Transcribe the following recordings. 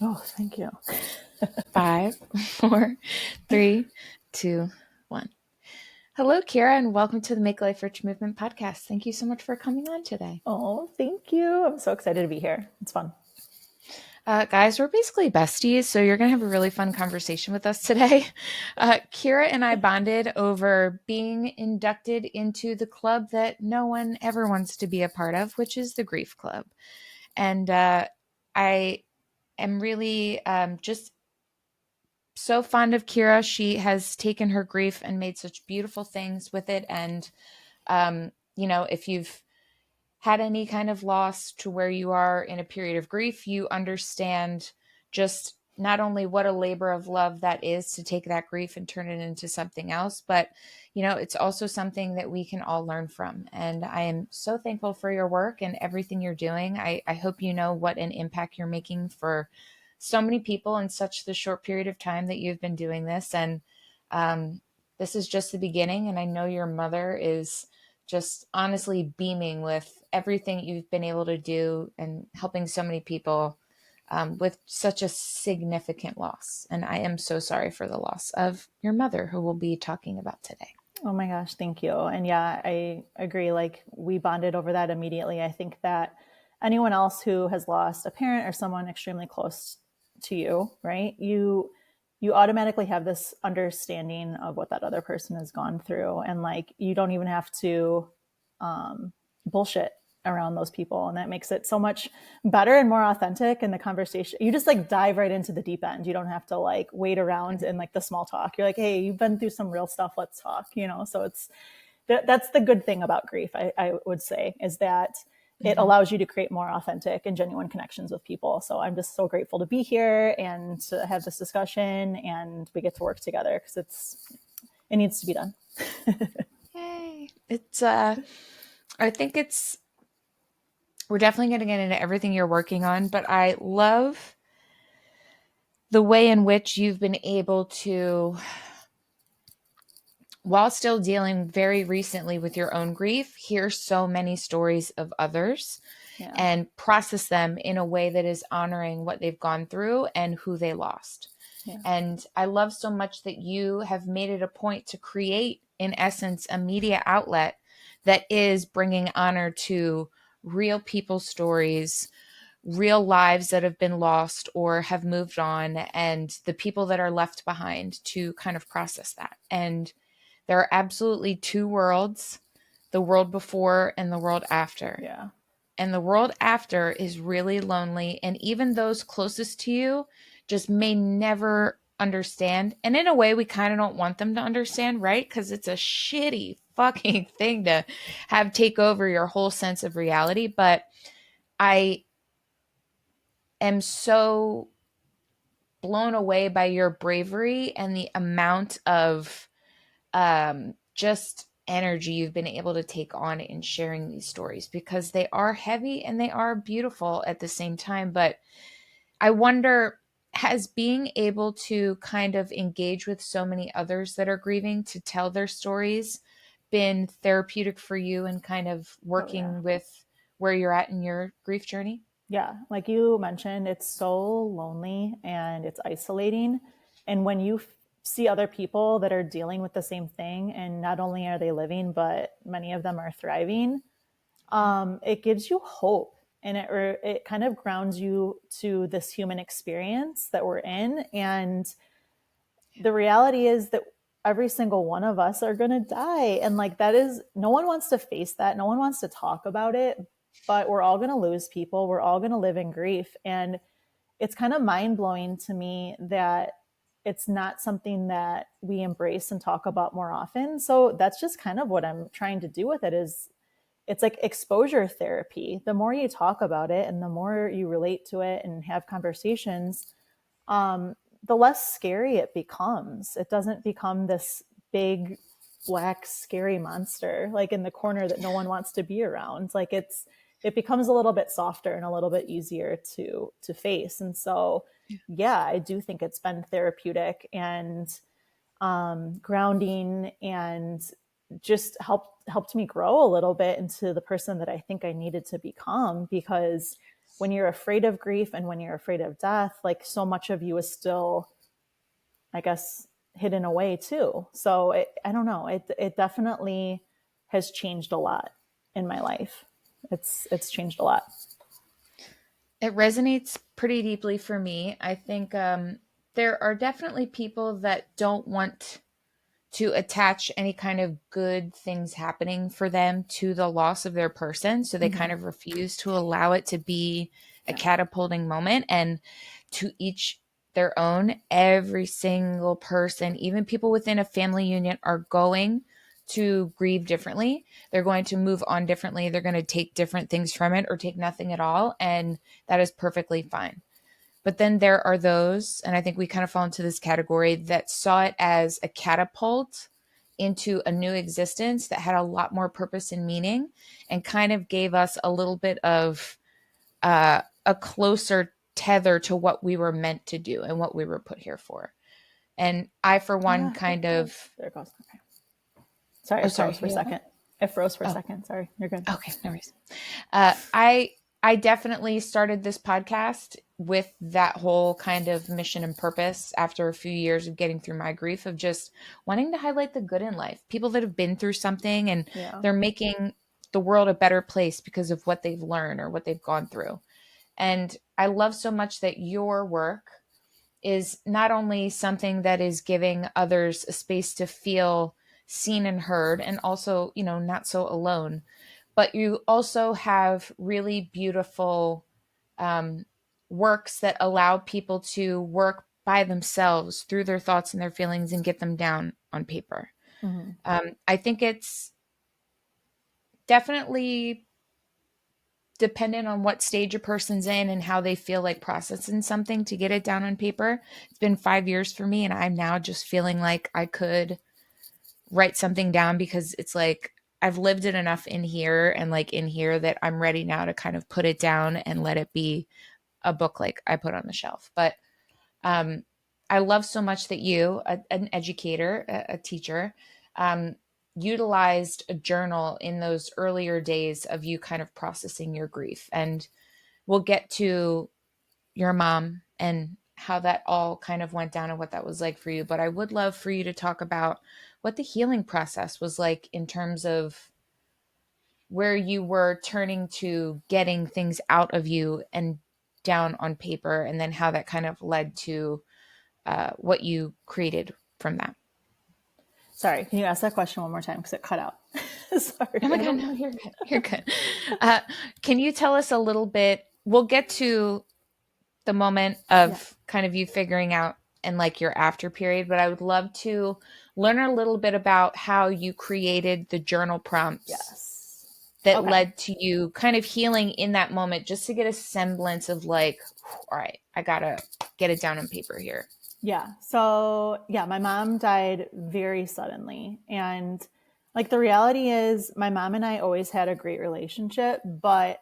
Oh, thank you. Five, four, three, two, one. Hello, Kira, and welcome to the Make Life Rich Movement podcast. Thank you so much for coming on today. Oh, thank you. I'm so excited to be here. It's fun. Guys, we're basically besties, so you're going to have a really fun conversation with us today. Kira and I bonded over being inducted into the club that no one ever wants to be a part of, which is the Grief Club. And I am really just so fond of Kira. She has taken her grief and made such beautiful things with it. And, if you've had any kind of loss to where you are in a period of grief, you understand just not only what a labor of love that is to take that grief and turn it into something else, but, it's also something that we can all learn from. And I am so thankful for your work and everything you're doing. I hope you know what an impact you're making for so many people in such the short period of time that you've been doing this. And this is just the beginning. And I know your mother is just honestly beaming with everything you've been able to do and helping so many people with such a significant loss. And I am so sorry for the loss of your mother, who we'll be talking about today. Oh my gosh, thank you. And yeah, I agree. Like we bonded over that immediately. I think that anyone else who has lost a parent or someone extremely close to you, right? You automatically have this understanding of what that other person has gone through, and like you don't even have to bullshit around those people, and that makes it so much better and more authentic in the conversation. You just like dive right into the deep end. You don't have to like wait around in like the small talk. You're like, hey, you've been through some real stuff, let's talk, so it's that's the good thing about grief, I would say, is that it Mhm. allows you to create more authentic and genuine connections with people. So I'm just so grateful to be here and to have this discussion, and we get to work together because it needs to be done. Yay. I think we're definitely going to get into everything you're working on, but I love the way in which you've been able to, while still dealing very recently with your own grief, hear so many stories of others Yeah. and process them in a way that is honoring what they've gone through and who they lost. Yeah. And I love so much that you have made it a point to create, in essence, a media outlet that is bringing honor to real people's stories, real lives that have been lost or have moved on, and the people that are left behind to kind of process that. And there are absolutely two worlds, the world before and the world after. Yeah. And the world after is really lonely. And even those closest to you just may never understand. And in a way, we kind of don't want them to understand, right? Because it's a shitty fucking thing to have take over your whole sense of reality. But I am so blown away by your bravery and the amount of just energy you've been able to take on in sharing these stories, because they are heavy and they are beautiful at the same time. But I wonder, has being able to kind of engage with so many others that are grieving to tell their stories been therapeutic for you and kind of Oh yeah. working with where you're at in your grief journey? Yeah, like you mentioned, it's so lonely and it's isolating. And when you see other people that are dealing with the same thing, and not only are they living, but many of them are thriving, it gives you hope, and it kind of grounds you to this human experience that we're in. And the reality is that every single one of us are going to die. And like that is, no one wants to face that. No one wants to talk about it, but we're all going to lose people. We're all going to live in grief. And it's kind of mind blowing to me that it's not something that we embrace and talk about more often. So that's just kind of what I'm trying to do with it. Is it's like exposure therapy. The more you talk about it and the more you relate to it and have conversations, the less scary it becomes. It doesn't become this big black scary monster like in the corner that no one wants to be around. Like it becomes a little bit softer and a little bit easier to face. And so yeah, I do think it's been therapeutic and grounding, and just helped me grow a little bit into the person that I think I needed to become, because when you're afraid of grief and when you're afraid of death, like so much of you is still, I guess, hidden away too. So I don't know. It definitely has changed a lot in my life. It's changed a lot. It resonates pretty deeply for me. I think there are definitely people that don't want to attach any kind of good things happening for them to the loss of their person. So they Mm-hmm. kind of refuse to allow it to be a catapulting moment. And to each their own, every single person, even people within a family unit, are going to grieve differently. They're going to move on differently. They're going to take different things from it or take nothing at all. And that is perfectly fine. But then there are those, and I think we kind of fall into this category, that saw it as a catapult into a new existence that had a lot more purpose and meaning, and kind of gave us a little bit of a closer tether to what we were meant to do and what we were put here for. And I, for one, kind of. There it goes. Okay. Sorry, Oh, it sorry. froze for a second. It froze for a Oh, second. Sorry, you're good. okay. No worries. I definitely started this podcast with that whole kind of mission and purpose after a few years of getting through my grief, of just wanting to highlight the good in life. People that have been through something and Yeah. they're making the world a better place because of what they've learned or what they've gone through. And I love so much that your work is not only something that is giving others a space to feel seen and heard, and also, not so alone, but you also have really beautiful um, works that allow people to work by themselves through their thoughts and their feelings and get them down on paper. Mm-hmm. I think it's definitely dependent on what stage a person's in and how they feel like processing something to get it down on paper. It's been 5 years for me, and I'm now just feeling like I could write something down, because it's like I've lived it enough in here and like in here that I'm ready now to kind of put it down and let it be a book like I put on the shelf. But um, I love so much that you, an educator, a teacher, um, utilized a journal in those earlier days of you kind of processing your grief. And we'll get to your mom and how that all kind of went down and what that was like for you. But I would love for you to talk about what the healing process was like in terms of where you were turning to getting things out of you and down on paper, and then how that kind of led to what you created from that. Sorry, can you ask that question one more time, because it cut out? Sorry. Oh my God, no, you're good. You're good. Can you tell us a little bit? We'll get to the moment of kind of you figuring out and like your after period, but I would love to learn a little bit about how you created the journal prompts that led to you kind of healing in that moment, just to get a semblance of like, all right, I gotta get it down on paper here. Yeah. So yeah, my mom died very suddenly. And like the reality is my mom and I always had a great relationship, but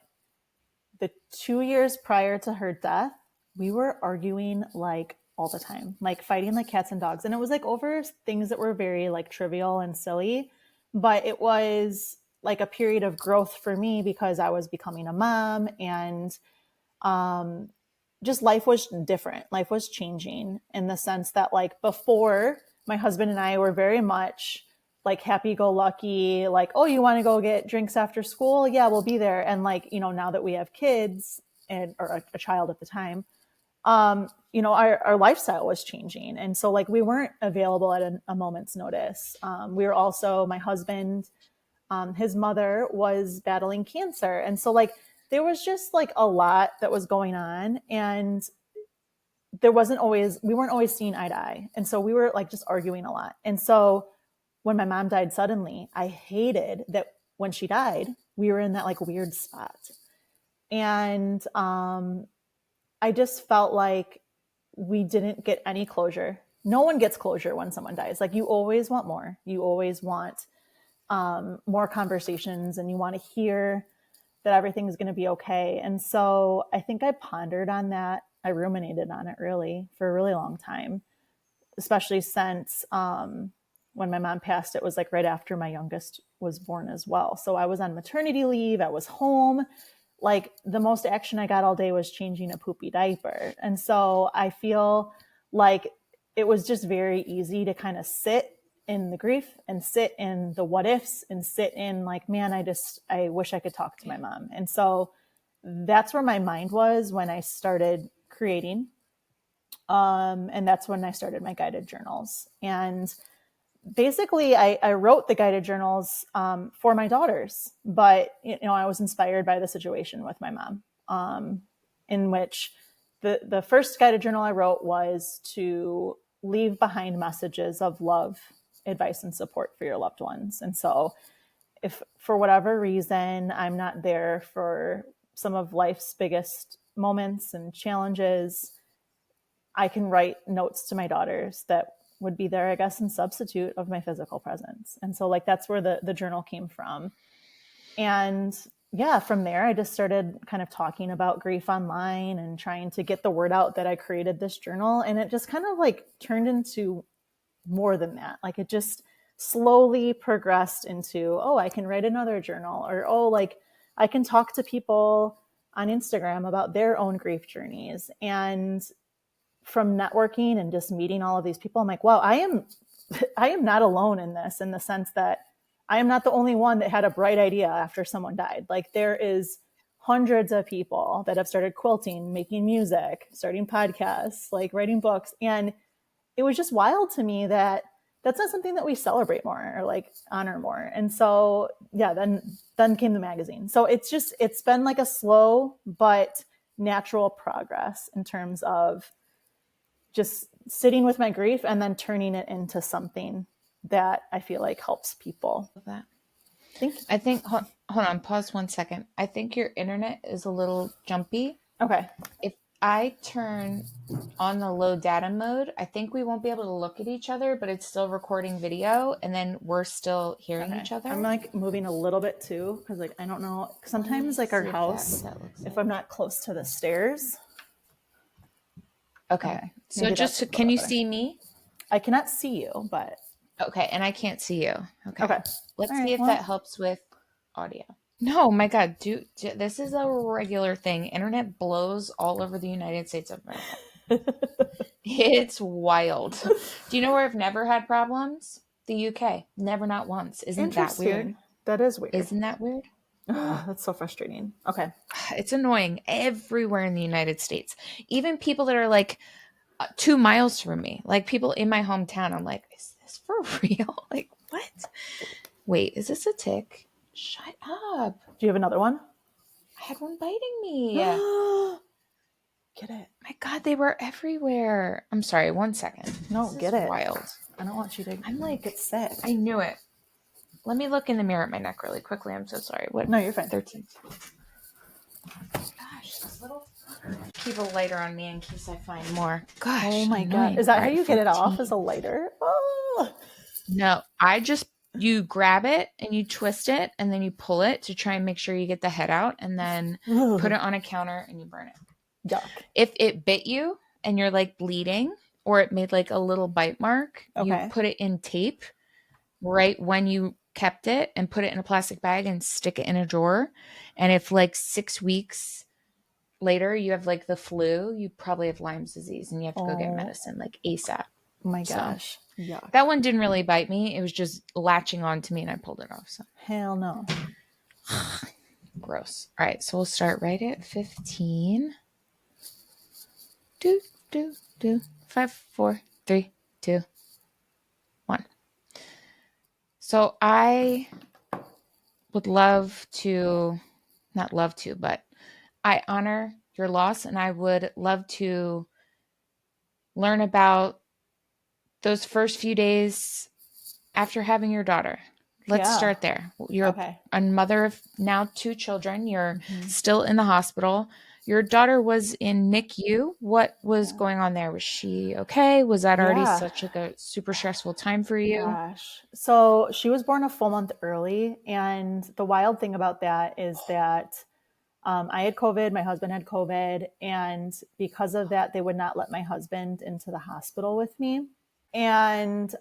the 2 years prior to her death, we were arguing like all the time, like fighting like cats and dogs. And it was like over things that were very like trivial and silly, but it was like a period of growth for me because I was becoming a mom, and just life was different. Life was changing in the sense that like before, my husband and I were very much like happy go lucky, like, oh, you want to go get drinks after school? Yeah, we'll be there. And like, now that we have kids or a child at the time, our lifestyle was changing. And so like we weren't available at a moment's notice. We were also, my husband, his mother was battling cancer. And so like there was just like a lot that was going on, and we weren't always seeing eye to eye. And so we were like just arguing a lot. And so when my mom died suddenly, I hated that when she died, we were in that like weird spot. And I just felt like we didn't get any closure. No one gets closure when someone dies. Like you always want more. You always want more conversations, and you want to hear that everything's going to be okay. And so I think I pondered on that. I ruminated on it really for a really long time, especially since when my mom passed, it was like right after my youngest was born as well. So I was on maternity leave. I was home like the most action I got all day was changing a poopy diaper. And so I feel like it was just very easy to kind of sit in the grief and sit in the what ifs and sit in like, man, I wish I could talk to my mom. And so that's where my mind was when I started creating. And that's when I started my guided journals. And basically I wrote the guided journals for my daughters, but I was inspired by the situation with my mom, in which the first guided journal I wrote was to leave behind messages of love, advice, and support for your loved ones. And so if for whatever reason I'm not there for some of life's biggest moments and challenges, I can write notes to my daughters that would be there, I guess, in substitute of my physical presence. And so like, that's where the journal came from. And yeah, from there, I just started kind of talking about grief online and trying to get the word out that I created this journal. And it just kind of like turned into more than that. Like it just slowly progressed into, oh, I can write another journal, or, oh, like I can talk to people on Instagram about their own grief journeys. And from networking and just meeting all of these people, I'm like, wow, I am not alone in this, in the sense that I am not the only one that had a bright idea after someone died. Like there is hundreds of people that have started quilting, making music, starting podcasts, like writing books. And it was just wild to me that that's not something that we celebrate more or like honor more. And so, yeah, then came the magazine. So it's been like a slow but natural progress in terms of just sitting with my grief and then turning it into something that I feel like helps people. Love that. Thank you. I think, hold on, pause 1 second. I think your internet is a little jumpy. Okay. If I turn on the low data mode, I think we won't be able to look at each other, but it's still recording video, and then we're still hearing each other. I'm like moving a little bit too, because like I don't know. Sometimes like our house, if I'm not close to the stairs. Okay. So just, can you see me? I cannot see you, but. Okay. And I can't see you. Okay. Let's All see if that helps with audio. No, my God. This is a regular thing. Internet blows all over the United States of America. It's wild. Do you know where I've never had problems? The UK. Never, not once. Isn't that weird? That is weird. Isn't that weird? That's so frustrating. Okay. It's annoying everywhere in the United States. Even people that are like 2 miles from me, like people in my hometown, I'm like, is this for real? Like, what? Wait, is this a tick? Shut up. Do you have another one? I had one biting me. Get it. My God, they were everywhere. I'm sorry, 1 second. No, get it. Wild. I don't want you to. I'm like, get sick. I knew it. Let me look in the mirror at my neck really quickly. I'm so sorry. What? No, you're fine. 13. Gosh, this little. Keep a lighter on me in case I find more. Gosh. Oh my God. Is that how you get it off, as a lighter? Oh. No, you grab it and you twist it and then you pull it to try and make sure you get the head out, and then put it on a counter and you burn it. Yuck. If it bit you and you're like bleeding, or it made like a little bite mark, you put it in tape right when you kept it and put it in a plastic bag and stick it in a drawer. And if like 6 weeks later you have like the flu, you probably have Lyme's disease and you have to go get medicine like ASAP. Oh my gosh. Yeah. That one didn't really bite me. It was just latching on to me and I pulled it off. So hell no. Gross. All right. So we'll start right at 15. Do, do, do. 5, 4, 3, 2, 1. So I would love to, not love to, but I honor your loss, and I would love to learn about those first few days after having your daughter. Let's start there. You're a mother of now 2 children. You're still in the hospital. Your daughter was in NICU. What was going on there? Was she okay? Was that already such like a super stressful time for you? Gosh. So she was born a full month early. And the wild thing about that is that I had COVID, my husband had COVID. And because of that, they would not let my husband into the hospital with me. And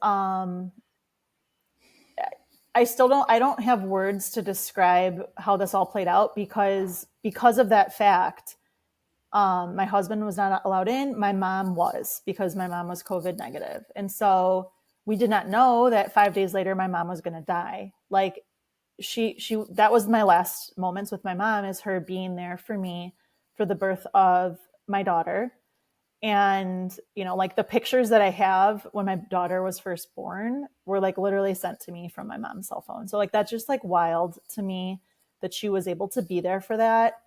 I I don't have words to describe how this all played out because of that fact. My husband was not allowed in. My mom was, because my mom was COVID negative. And so we did not know that 5 days later, my mom was going to die. Like that was my last moments with my mom, is her being there for me for the birth of my daughter. And, like the pictures that I have when my daughter was first born were like literally sent to me from my mom's cell phone. So like, that's just like wild to me that she was able to be there for that.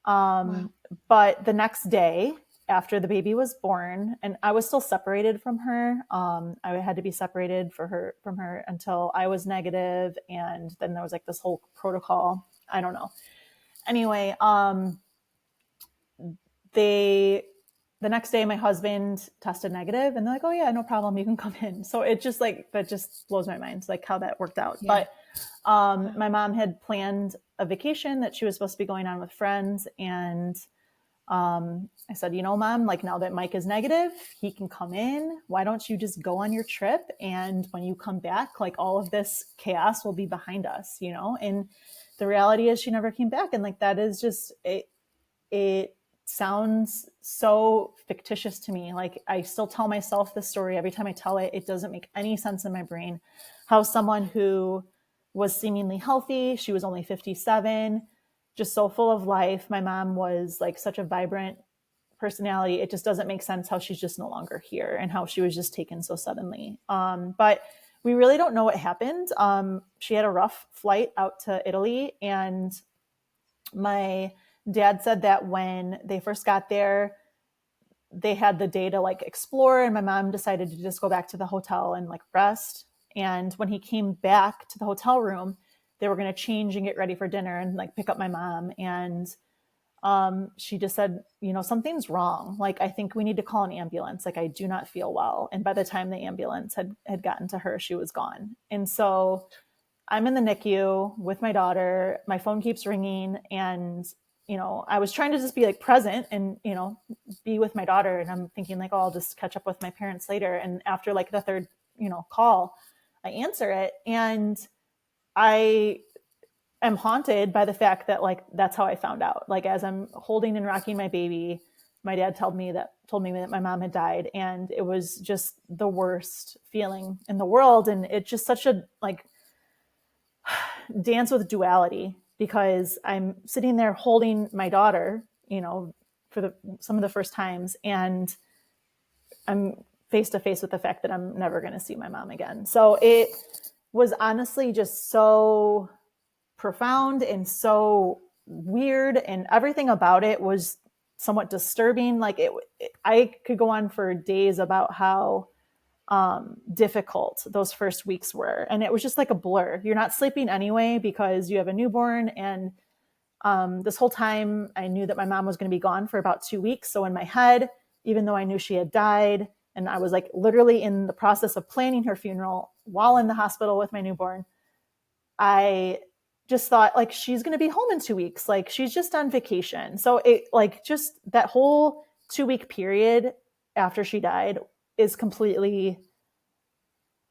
Wow. But the next day after the baby was born, and I was still separated from her, I had to be separated from her until I was negative, and then there was like this whole protocol. I don't know. Anyway, they the next day my husband tested negative, and they're like, oh yeah, no problem, you can come in. So it just like, that just blows my mind, like how that worked out. Yeah. But my mom had planned a vacation that she was supposed to be going on with friends, and I said, mom, like now that Mike is negative, he can come in. Why don't you just go on your trip? And when you come back, like all of this chaos will be behind us, And the reality is she never came back. And like, that is just, it sounds so fictitious to me. Like I still tell myself this story every time I tell it. It doesn't make any sense in my brain how someone who was seemingly healthy, she was only 57, just so full of life. My mom was like such a vibrant personality. It just doesn't make sense how she's just no longer here and how she was just taken so suddenly. But we really don't know what happened. She had a rough flight out to Italy, and my dad said that when they first got there, they had the day to like explore, and my mom decided to just go back to the hotel and like rest. And when he came back to the hotel room, they were going to change and get ready for dinner and like pick up my mom. And she just said, something's wrong. Like, I think we need to call an ambulance. Like, I do not feel well. And by the time the ambulance had gotten to her, she was gone. And so I'm in the NICU with my daughter. My phone keeps ringing, and I was trying to just be like present and, be with my daughter. And I'm thinking like, oh, I'll just catch up with my parents later. And after like the third, call, I answer it. And I am haunted by the fact that like, that's how I found out. Like, as I'm holding and rocking my baby, my dad told me that my mom had died. And it was just the worst feeling in the world. And it's just such a like dance with duality, because I'm sitting there holding my daughter, for some of the first times, and I'm face to face with the fact that I'm never going to see my mom again. So it was honestly just so profound and so weird, and everything about it was somewhat disturbing. Like I could go on for days about how difficult those first weeks were. And it was just like a blur. You're not sleeping anyway because you have a newborn. And this whole time I knew that my mom was going to be gone for about 2 weeks. So in my head, even though I knew she had died, and I was like literally in the process of planning her funeral while in the hospital with my newborn, I just thought like, she's going to be home in 2 weeks. Like, she's just on vacation. So it like, just that whole 2 week period after she died is completely,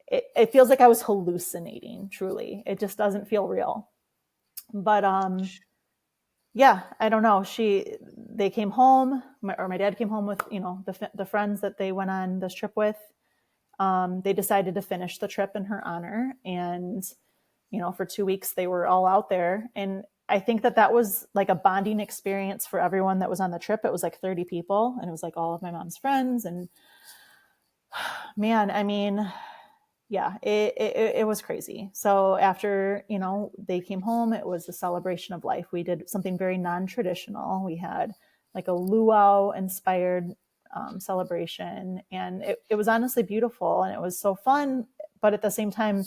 it feels like I was hallucinating. Truly, it just doesn't feel real. But yeah, I don't know. They came home, my dad came home with the friends that they went on this trip with. They decided to finish the trip in her honor, and for 2 weeks they were all out there. And I think that was like a bonding experience for everyone that was on the trip. It was like 30 people, and it was like all of my mom's friends. And man, I mean, yeah, it was crazy. So after, they came home, it was a celebration of life. We did something very non-traditional. We had like a luau inspired celebration, and it was honestly beautiful, and it was so fun. But at the same time,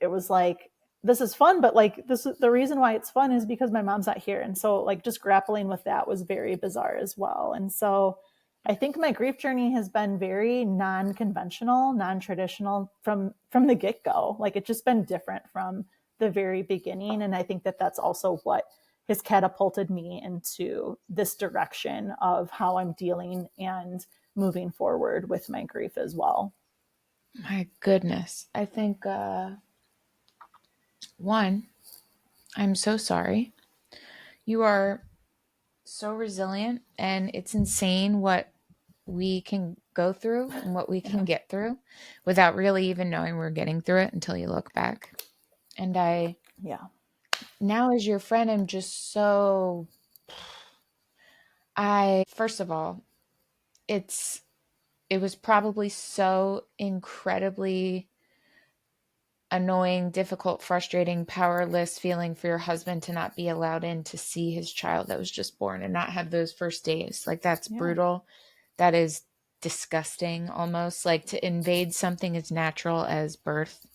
it was like, this is fun, but like, this is the reason why it's fun is because my mom's not here. And so like, just grappling with that was very bizarre as well. And so I think my grief journey has been very non-conventional, non-traditional from the get-go. Like, it's just been different from the very beginning. And I think that that's also what has catapulted me into this direction of how I'm dealing and moving forward with my grief as well. My goodness. I think One, I'm so sorry. You are so resilient, and it's insane what we can go through and what we Yeah. can get through without really even knowing we're getting through it until you look back. And I, Yeah. now as your friend, am just so, first of all, it's, it was probably so incredibly annoying, difficult, frustrating, powerless feeling for your husband to not be allowed in to see his child that was just born and not have those first days. Like, that's Yeah. brutal. That is disgusting almost. Like, to invade something as natural as birth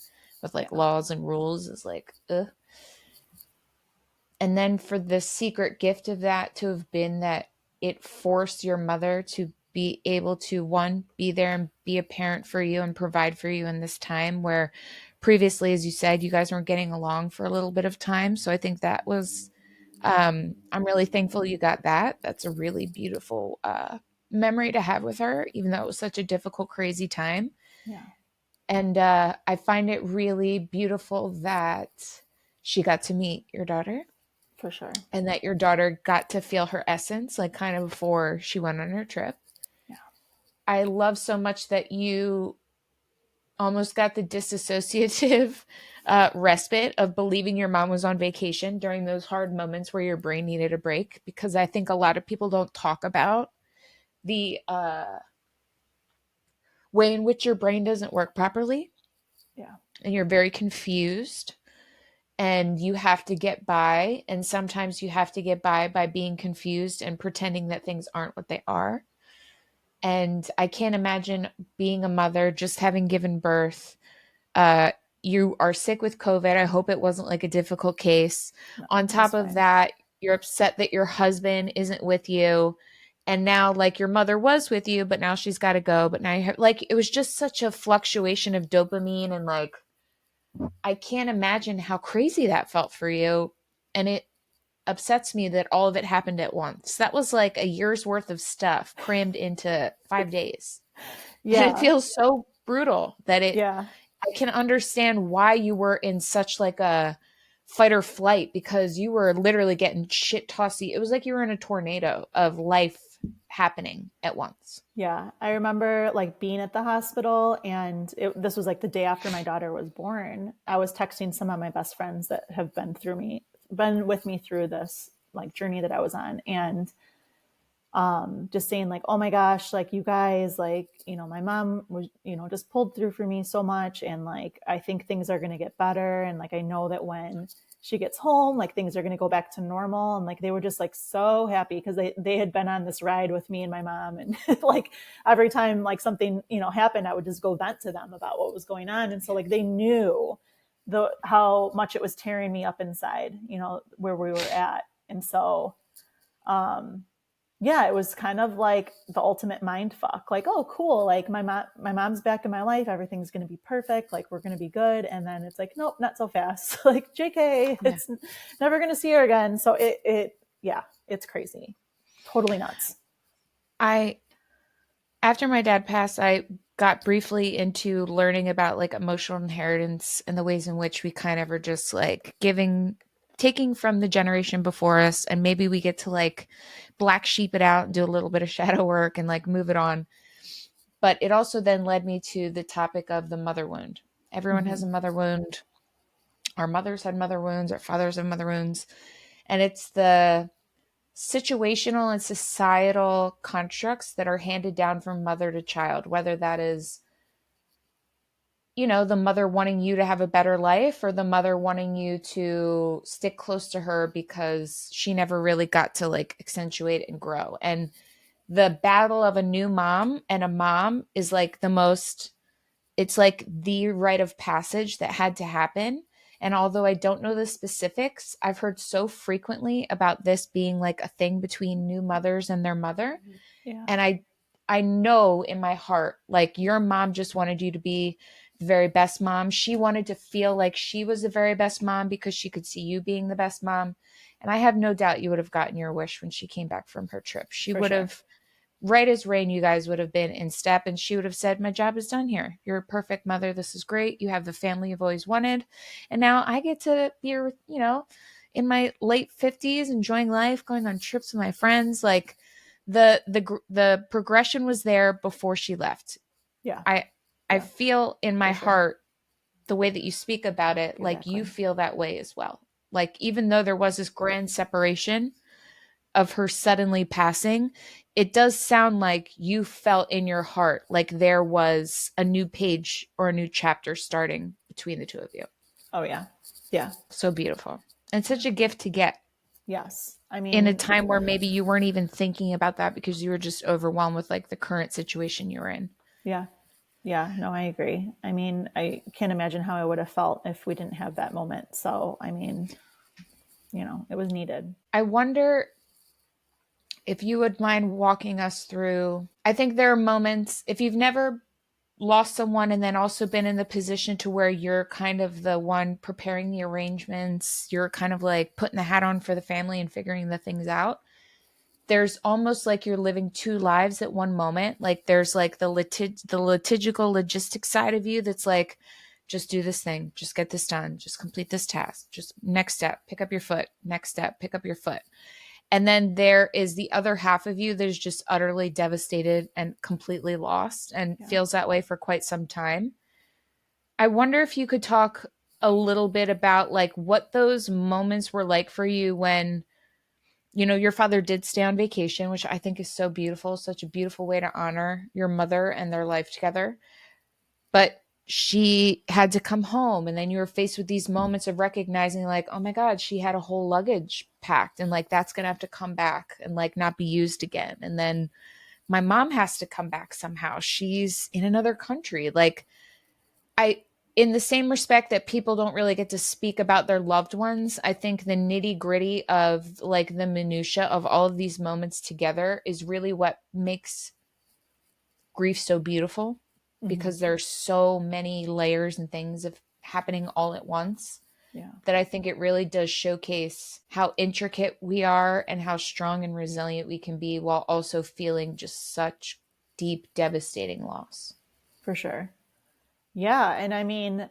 with like Yeah. laws and rules is like, ugh. And then for the secret gift of that to have been that it forced your mother to be able to, one, be there and be a parent for you and provide for you in this time where previously, as you said, you guys weren't getting along for a little bit of time. So I think that was, I'm really thankful you got that. That's a really beautiful memory to have with her, even though it was such a difficult, crazy time. Yeah. And I find it really beautiful that she got to meet your daughter For sure. and that your daughter got to feel her essence, like kind of before she went on her trip. Yeah. I love so much that you almost got the disassociative respite of believing your mom was on vacation during those hard moments where your brain needed a break. Because I think a lot of people don't talk about the way in which your brain doesn't work properly Yeah. and you're very confused and you have to get by. And sometimes you have to get by being confused and pretending that things aren't what they are. And I can't imagine being a mother, just having given birth. Uh, you are sick with COVID. I hope it wasn't like a difficult case. No, On it was top of fine. that, you're upset that your husband isn't with you. And now, like, your mother was with you, but now she's got to go. But now you have, like, it was just such a fluctuation of dopamine. And, like, I can't imagine how crazy that felt for you. And it upsets me that all of it happened at once. That was like a year's worth of stuff crammed into 5 days. And it Yeah. feels so brutal that Yeah. I can understand why you were in such like a fight or flight because you were literally getting shit tossy. It was like you were in a tornado of life happening at once. Yeah. I remember like being at the hospital, and this was like the day after my daughter was born. I was texting some of my best friends that have been with me through this like journey that I was on. And just saying like, oh my gosh, like you guys, like, my mom was, just pulled through for me so much. And like, I think things are going to get better. And like, I know that when she gets home, like things are going to go back to normal. And like, they were just like so happy because they had been on this ride with me and my mom. And like every time like something, happened, I would just go vent to them about what was going on. And so like, they knew how much it was tearing me up inside, where we were at. And so, um, yeah, it was kind of like the ultimate mind fuck. Like, oh, cool. Like my mom's back in my life. Everything's going to be perfect. Like we're going to be good. And then it's like, nope, not so fast. Like JK, Yeah. it's never going to see her again. So yeah, it's crazy. Totally nuts. I After my dad passed, I got briefly into learning about like emotional inheritance and the ways in which we kind of are just like taking from the generation before us, and maybe we get to like black sheep it out and do a little bit of shadow work and like move it on. But it also then led me to the topic of the mother wound. Everyone has Mm-hmm. a mother wound. Our mothers had mother wounds, our fathers have mother wounds. And it's the situational and societal constructs that are handed down from mother to child, whether that is, the mother wanting you to have a better life or the mother wanting you to stick close to her because she never really got to like accentuate and grow. And the battle of a new mom and a mom is like it's like the rite of passage that had to happen. And although I don't know the specifics, I've heard so frequently about this being like a thing between new mothers and their mother. Yeah, And I know in my heart, like your mom just wanted you to be the very best mom. She wanted to feel like she was the very best mom because she could see you being the best mom. And I have no doubt you would have gotten your wish when she came back from her trip. She for would sure. have right as rain, you guys would have been in step, and she would have said, my job is done here. You're a perfect mother. This is great. You have the family you've always wanted. And now I get to be, in my late 50s, enjoying life, going on trips with my friends. Like the progression was there before she left. Yeah. I Yeah. feel in my For sure. heart the way that you speak about it, like you Exactly. feel that way as well. Like even though there was this grand separation of her suddenly passing, it does sound like you felt in your heart like there was a new page or a new chapter starting between the two of you. Oh yeah. Yeah. So beautiful. And such a gift to get Yes. I in a mean, time where maybe you weren't even thinking about that because you were just overwhelmed with like the current situation you're in. yeah. Yeah, no, I agree. I mean, I can't imagine how I would have felt if we didn't have that moment. So, I mean, it was needed. I wonder if you would mind walking us through. I think there are moments, if you've never lost someone and then also been in the position to where you're kind of the one preparing the arrangements, you're kind of like putting the hat on for the family and figuring the things out. There's almost like you're living two lives at one moment. Like there's like the litigical logistic side of you that's like, just do this thing, just get this done, just complete this task, just next step, pick up your foot, next step, pick up your foot. And then there is the other half of you that is just utterly devastated and completely lost and Yeah. feels that way for quite some time. I wonder if you could talk a little bit about like what those moments were like for you when, your father did stay on vacation, which I think is so beautiful, such a beautiful way to honor your mother and their life together. But she had to come home, and then you were faced with these moments of recognizing like, oh my god, she had a whole luggage packed, and like that's gonna have to come back and like not be used again. And then my mom has to come back somehow, she's in another country. Like I in the same respect that people don't really get to speak about their loved ones, I think the nitty gritty of like the minutia of all of these moments together is really what makes grief so beautiful, Mm-hmm. because there's so many layers and things of happening all at once, Yeah. that I think it really does showcase how intricate we are and how strong and resilient we can be while also feeling just such deep, devastating loss. For sure. Yeah. And I mean,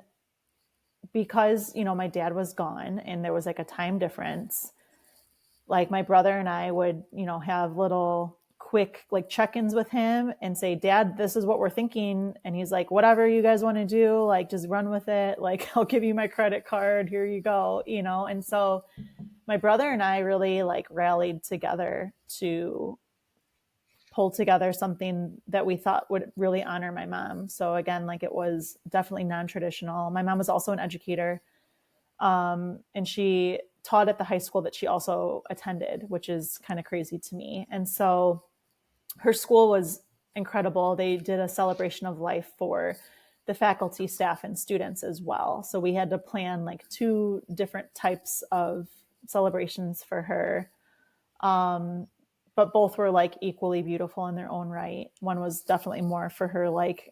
because, my dad was gone and there was like a time difference, like my brother and I would, have little quick like check-ins with him and say, Dad, this is what we're thinking. And he's like, whatever you guys want to do, like just run with it. Like, I'll give you my credit card. Here you go. And so my brother and I really like rallied together to pull together something that we thought would really honor my mom. So again, like it was definitely non-traditional. My mom was also an educator, and she taught at the high school that she also attended, which is kind of crazy to me. And so her school was incredible. They did a celebration of life for the faculty, staff, and students as well. So we had to plan like two different types of celebrations for her. But both were like equally beautiful in their own right. One was definitely more for her like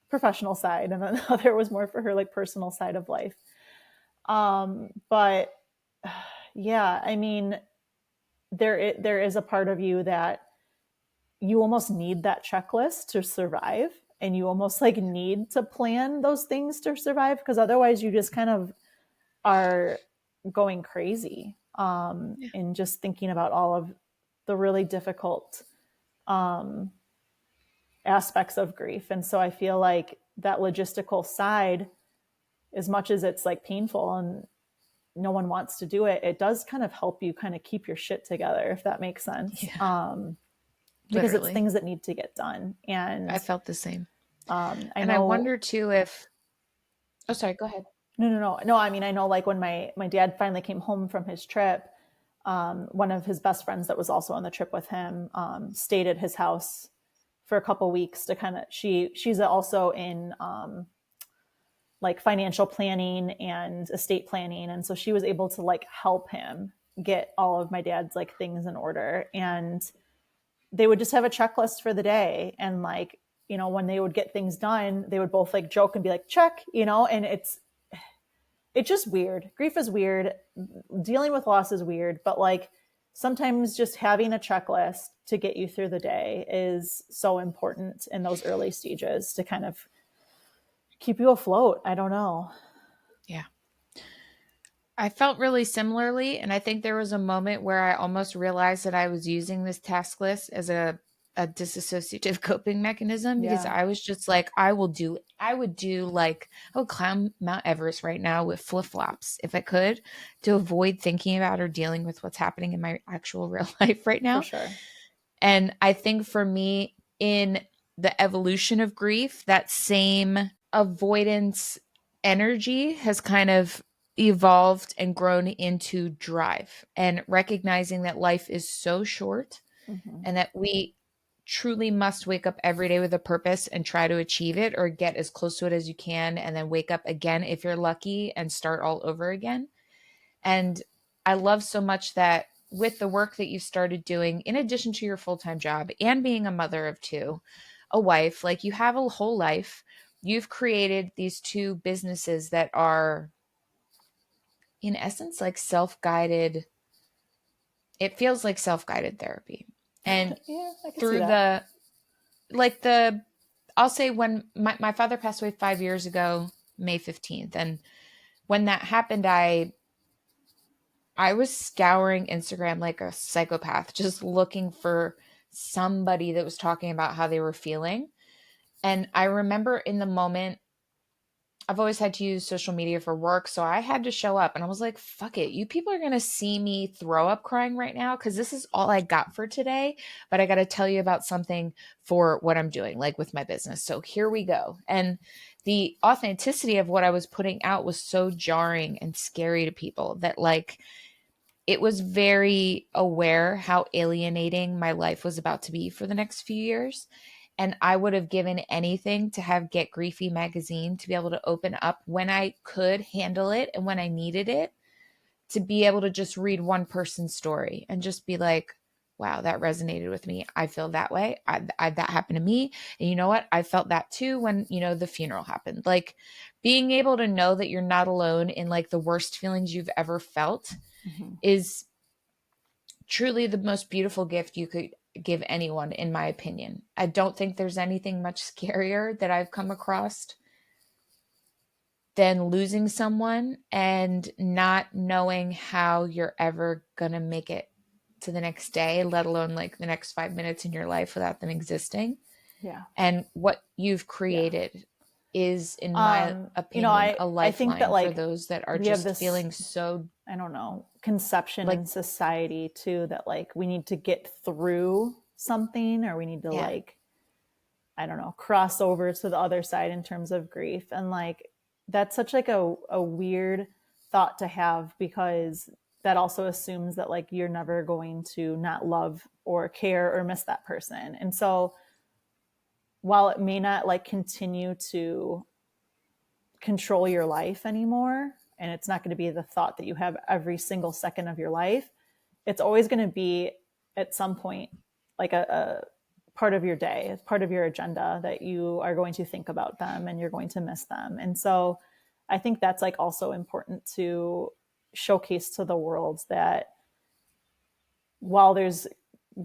professional side, and then the other was more for her like personal side of life. But yeah, I mean, there is a part of you that you almost need that checklist to survive, and you almost like need to plan those things to survive, because otherwise you just kind of are going crazy, and just thinking about all of the really difficult aspects of grief. And so I feel like that logistical side, as much as it's like painful and no one wants to do it, it does kind of help you kind of keep your shit together, if that makes sense. Yeah, Because it's literally. things that need to get done. And I felt the same. I And I know, wonder too if, oh, sorry, go ahead. no. I mean, I know like when my dad finally came home from his trip, one of his best friends that was also on the trip with him stayed at his house for a couple weeks to kind of, she's also in like financial planning and estate planning. And so she was able to like help him get all of my dad's like things in order. And they would just have a checklist for the day. And like, when they would get things done, they would both like joke and be like, check, and it's just weird. Grief is weird. Dealing with loss is weird, but like sometimes just having a checklist to get you through the day is so important in those early stages to kind of keep you afloat. I don't know. Yeah. I felt really similarly, and I think there was a moment where I almost realized that I was using this task list as a disassociative coping mechanism, because Yeah, I was just like, I would do like, I would climb Mount Everest right now with flip-flops if I could, to avoid thinking about or dealing with what's happening in my actual real life right for now. sure. And I think for me, in the evolution of grief, that same avoidance energy has kind of evolved and grown into drive, and recognizing that life is so short Mm-hmm. and that we truly must wake up every day with a purpose and try to achieve it, or get as close to it as you can, and then wake up again if you're lucky and start all over again. And I love so much that with the work that you started doing, in addition to your full time job and being a mother of two, a wife, like you have a whole life, you've created these two businesses that are, in essence, like self guided. It feels like self guided therapy. And Yeah, I can see through that. the, I'll say when my father passed away 5 years ago, May 15th. And when that happened, I was scouring Instagram like a psychopath, just looking for somebody that was talking about how they were feeling. And I remember in the moment, I've always had to use social media for work. So I had to show up, and I was like, fuck it. You people are going to see me throw up crying right now because this is all I got for today. But I got to tell you about something for what I'm doing, like with my business. So here we go. And the authenticity of what I was putting out was so jarring and scary to people that, like, it was very aware how alienating my life was about to be for the next few years. And I would have given anything to have Get Griefy magazine to be able to open up when I could handle it and when I needed it, to be able to just read one person's story and just be like, wow, that resonated with me. I feel that way. That happened to me. And you know what? I felt that too when, the funeral happened. Like, being able to know that you're not alone in like the worst feelings you've ever felt Mm-hmm. is truly the most beautiful gift you could give anyone, in my opinion. I don't think there's anything much scarier that I've come across than losing someone and not knowing how you're ever going to make it to the next day, let alone like the next 5 minutes in your life without them existing. Yeah. And what you've Yeah. created is, in my opinion, a I think that lifeline for like those that are we have just this, feeling so I don't know, conception like, in society too that like we need to get through something, or we need to yeah, like, I don't know, cross over to the other side in terms of grief. And like that's such like a weird thought to have, because that also assumes that like you're never going to not love or care or miss that person. And so while it may not like continue to control your life anymore, and it's not going to be the thought that you have every single second of your life, it's always going to be at some point like a part of your day, part of your agenda, that you are going to think about them and you're going to miss them. And so I think that's like also important to showcase to the world, that while there's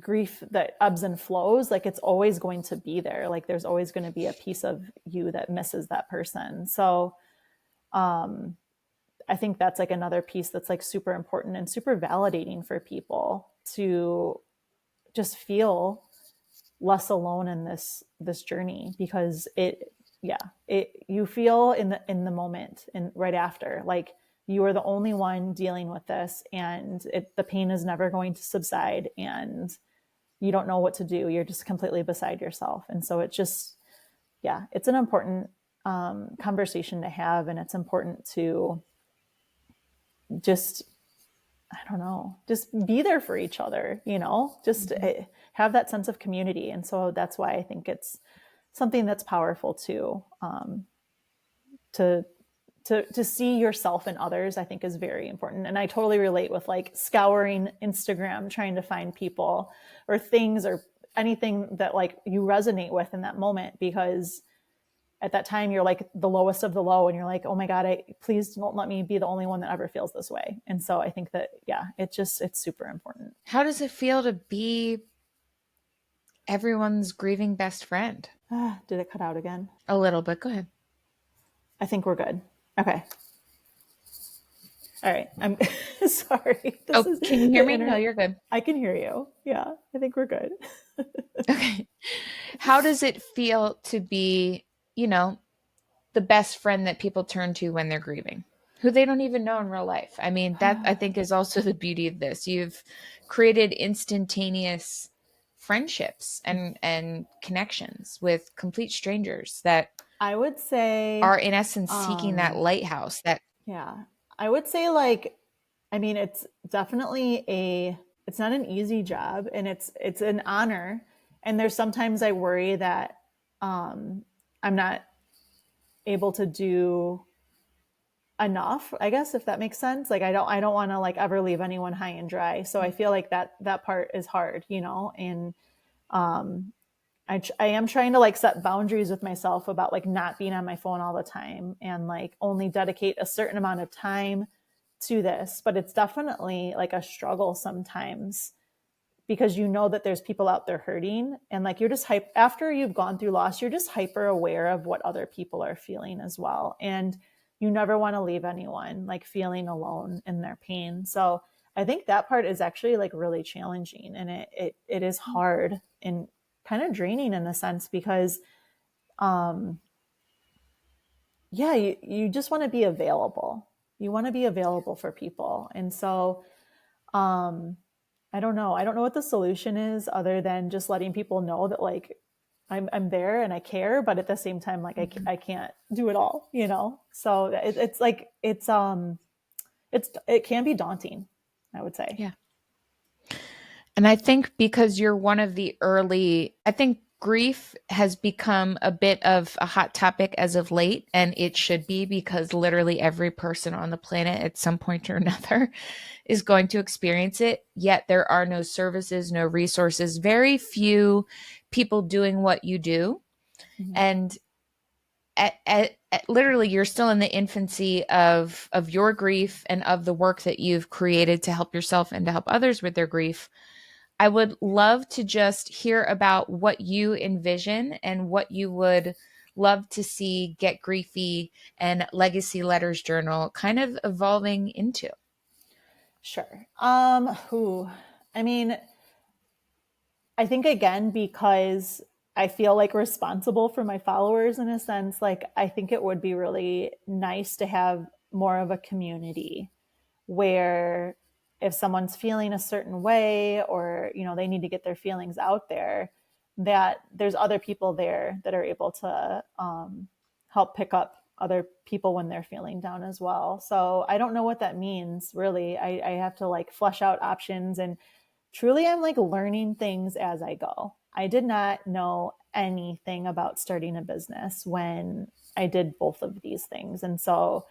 grief that ebbs and flows, like it's always going to be there. Like there's always going to be a piece of you that misses that person. So I think that's like another piece that's like super important and super validating for people to just feel less alone in this journey, because you feel in the moment and right after, like you are the only one dealing with this, and the pain is never going to subside, and you don't know what to do. You're just completely beside yourself. And so it's just, yeah, it's an important conversation to have, and it's important to just, I don't know, just be there for each other, just have that sense of community. And so that's why I think it's something that's powerful too, to to see yourself in others, I think is very important. And I totally relate with like scouring Instagram, trying to find people or things or anything that like you resonate with in that moment, because at that time you're like the lowest of the low, and you're like, oh my God, please don't let me be the only one that ever feels this way. And so I think that, yeah, it's super important. How does it feel to be everyone's grieving best friend? Did it cut out again? A little bit. Go ahead. I think we're good. Okay. All right. I'm sorry. Oh, This is can you hear the me? No, internet. you're good. I can hear you. Yeah, I think we're good. Okay. How does it feel to be, you know, the best friend that people turn to when they're grieving, who they don't even know in real life? I mean, that I think is also the beauty of this. You've created instantaneous friendships and connections with complete strangers that I would say, are in essence seeking that um, lighthouse that yeah, I would say like, I mean, it's definitely it's not an easy job, and it's an honor. And there's sometimes I worry that I'm not able to do enough, I guess, if that makes sense. Like I don't want to like ever leave anyone high and dry. So I feel like that part is hard, and um I am trying to like set boundaries with myself about like not being on my phone all the time, and like only dedicate a certain amount of time to this. But it's definitely like a struggle sometimes, because you know that there's people out there hurting, and like you're just hype after you've gone through loss, you're just hyper aware of what other people are feeling as well. And you never want to leave anyone like feeling alone in their pain. So I think that part is actually like really challenging, and it is hard and kind of draining in a sense, because um yeah, you just want to be available. You want to be available for people. And so um I don't know. I don't know what the solution is, other than just letting people know that like I'm there and I care, but at the same time, like I can't do it all, So it's like it can be daunting, I would say. yeah. And I think because you're one of the early, I think grief has become a bit of a hot topic as of late, and it should be, because literally every person on the planet at some point or another is going to experience it. Yet there are no services, no resources, very few people doing what you do. Mhm. And literally you're still in the infancy of your grief and of the work that you've created to help yourself and to help others with their grief. I would love to just hear about what you envision and what you would love to see Get Griefy and Legacy Letters Journal kind of evolving into. Sure. Who? I mean, I think again, because I feel like responsible for my followers in a sense, like I think it would be really nice to have more of a community where if someone's feeling a certain way, or they need to get their feelings out there, that there's other people there that are able to help pick up other people when they're feeling down as well. So I don't know what that means really. I have to like flesh out options, and truly I'm like learning things as I go. I did not know anything about starting a business when I did both of these things. And so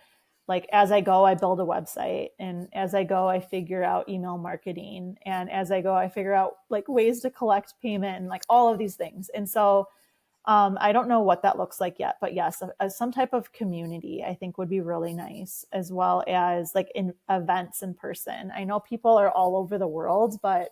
like as I go, I build a website, and as I go, I figure out email marketing, and as I go, I figure out like ways to collect payment and like all of these things. And so I don't know what that looks like yet, but yes, some type of community I think would be really nice, as well as like in events in person. I know people are all over the world, but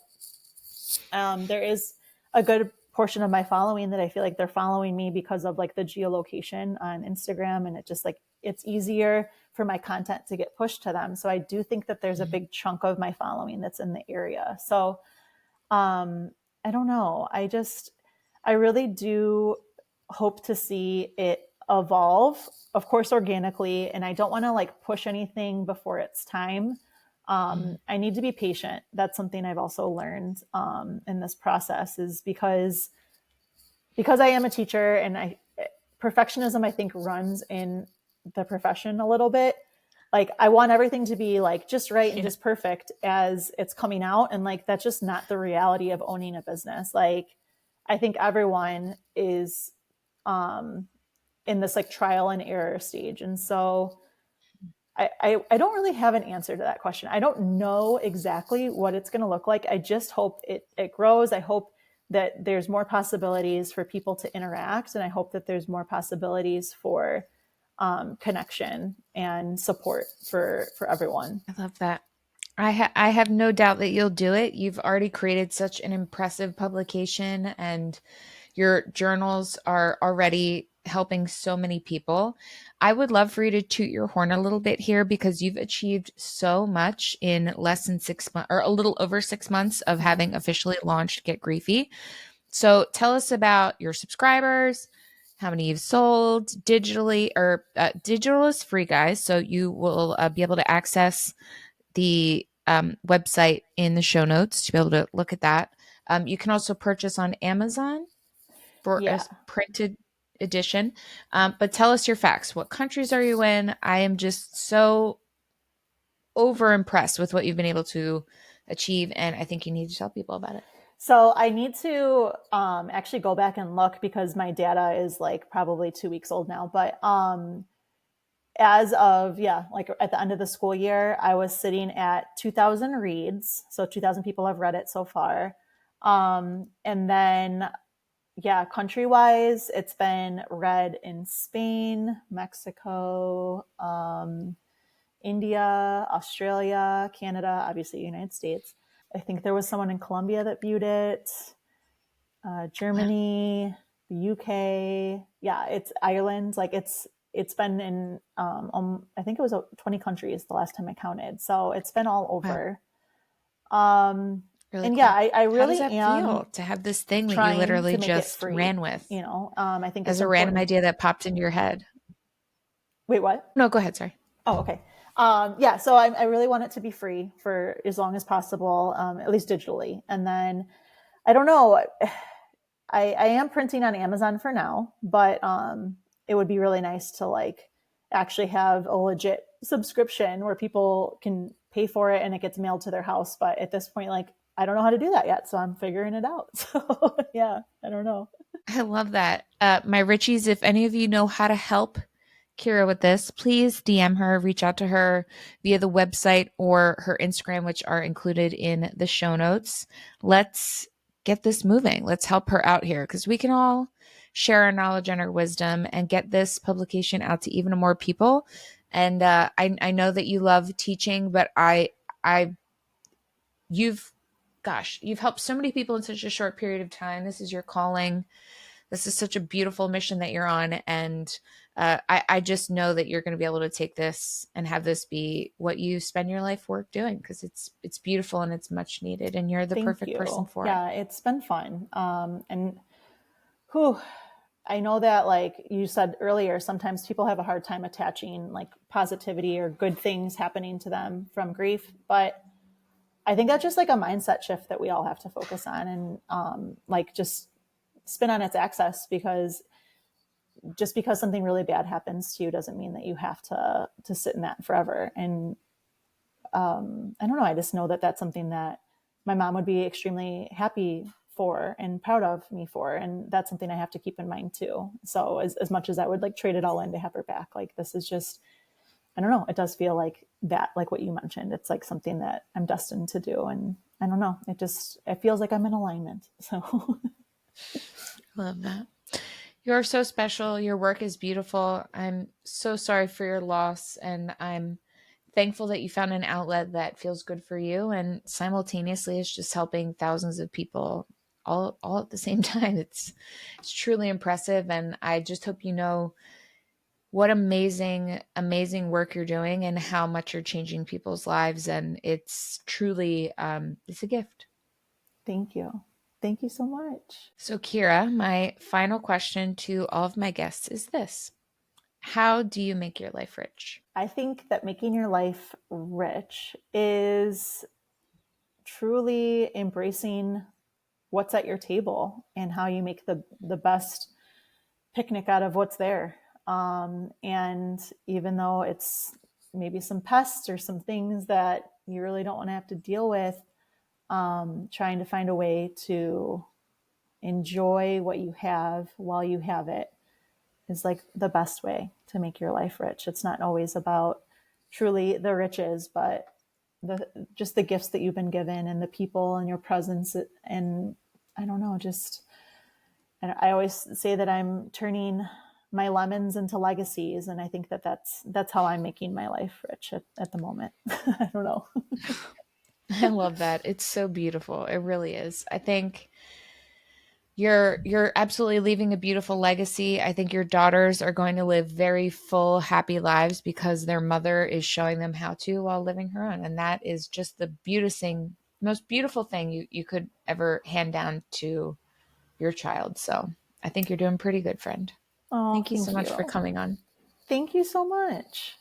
there is a good portion of my following that I feel like they're following me because of like the geolocation on Instagram, and it just like it's easier for my content to get pushed to them. So I do think that there's a big chunk of my following that's in the area. So I don't know. I really do hope to see it evolve, of course, organically. And I don't want to like push anything before it's time. I need to be patient. That's something I've also learned in this process, is because I am a teacher, and perfectionism I think runs in the profession a little bit. Like I want everything to be like just right and Yeah. just perfect as it's coming out, and like that's just not the reality of owning a business. Like I think everyone is in this like trial and error stage, and so I don't really have an answer to that question. I don't know exactly what it's going to look like. I just hope it grows. I hope that there's more possibilities for people to interact. And I hope that there's more possibilities for connection and support for everyone. I love that. I have no doubt that you'll do it. You've already created such an impressive publication, and your journals are already helping so many people. I would love for you to toot your horn a little bit here because you've achieved so much in less than 6 months, or a little over 6 months of having officially launched Get Griefy. So tell us about your subscribers, how many you've sold digitally, or digital is free, guys. So you will be able to access the website in the show notes to be able to look at that. You can also purchase on Amazon for a Yeah. printed edition. But tell us your facts. What countries are you in? I am just so over impressed with what you've been able to achieve, and I think you need to tell people about it. So I need to actually go back and look because my data is like probably 2 weeks old now. But as of, yeah, like at the end of the school year, I was sitting at 2,000 reads. So 2,000 people have read it so far. And then, yeah, country wise, it's been read in Spain, Mexico, India, Australia, Canada, obviously United States. I think there was someone in Colombia that viewed it, Germany, the UK. Yeah, it's Ireland. Like it's been in I think it was 20 countries the last time I counted. So it's been all Wow, over. Um, really and yeah, cool. I How does really that am feel to have this thing that you trying literally to make it just free. ran with I think as it's a random important. idea that popped into your head? Wait, what? No, go ahead. Sorry. Oh, okay. Yeah, so I really want it to be free for as long as possible, at least digitally. And then I don't know. I am printing on Amazon for now, but it would be really nice to like actually have a legit subscription where people can pay for it and it gets mailed to their house. But at this point, like I don't know how to do that yet, so I'm figuring it out. So yeah, I don't know. I love that. My Richies, if any of you know how to help Kera with this, please DM her, reach out to her via the website or her Instagram, which are included in the show notes. Let's get this moving. Let's help her out here because we can all share our knowledge and our wisdom and get this publication out to even more people. And I know that you love teaching, but I, you've, gosh, you've helped so many people in such a short period of time. This is your calling. This is such a beautiful mission that you're on. And I just know that you're going to be able to take this and have this be what you spend your life work doing because it's beautiful and it's much needed. And you're the Thank perfect person you. for it. Yeah, it's been fun. And whew, I know that, like you said earlier, sometimes people have a hard time attaching like positivity or good things happening to them from grief. But I think that's just like a mindset shift that we all have to focus on and like just spin on its axis because just because something really bad happens to you doesn't mean that you have to sit in that forever. And I don't know. I just know that that's something that my mom would be extremely happy for and proud of me for. And that's something I have to keep in mind too. So as much as I would like trade it all in to have her back, like this is just, I don't know. It does feel like that, like what you mentioned. It's like something that I'm destined to do. And I don't know. It feels like I'm in alignment. So Love that. You're so special. Your work is beautiful. I'm so sorry for your loss. And I'm thankful that you found an outlet that feels good for you and simultaneously is just helping thousands of people all at the same time. It's truly impressive. And I just hope you know what amazing work you're doing and how much you're changing people's lives. And it's truly it's a gift. thank you. Thank you so much. So Kera, my final question to all of my guests is this: how do you make your life rich? I think that making your life rich is truly embracing what's at your table and how you make the best picnic out of what's there. And even though it's maybe some pests or some things that you really don't want to have to deal with, trying to find a way to enjoy what you have while you have it is like the best way to make your life rich. It's not always about truly the riches, but just the gifts that you've been given and the people and your presence and I don't know, just I always say that I'm turning my lemons into legacies, and I think that that's how I'm making my life rich at the moment. I don't know. I love that. It's so beautiful. It really is. I think you're absolutely leaving a beautiful legacy. I think your daughters are going to live very full, happy lives because their mother is showing them how to while living her own. And that is just the most beautiful thing you could ever hand down to your child. So I think you're doing pretty good, friend. Oh, Thank you so thank much for you. coming on. Thank you so much.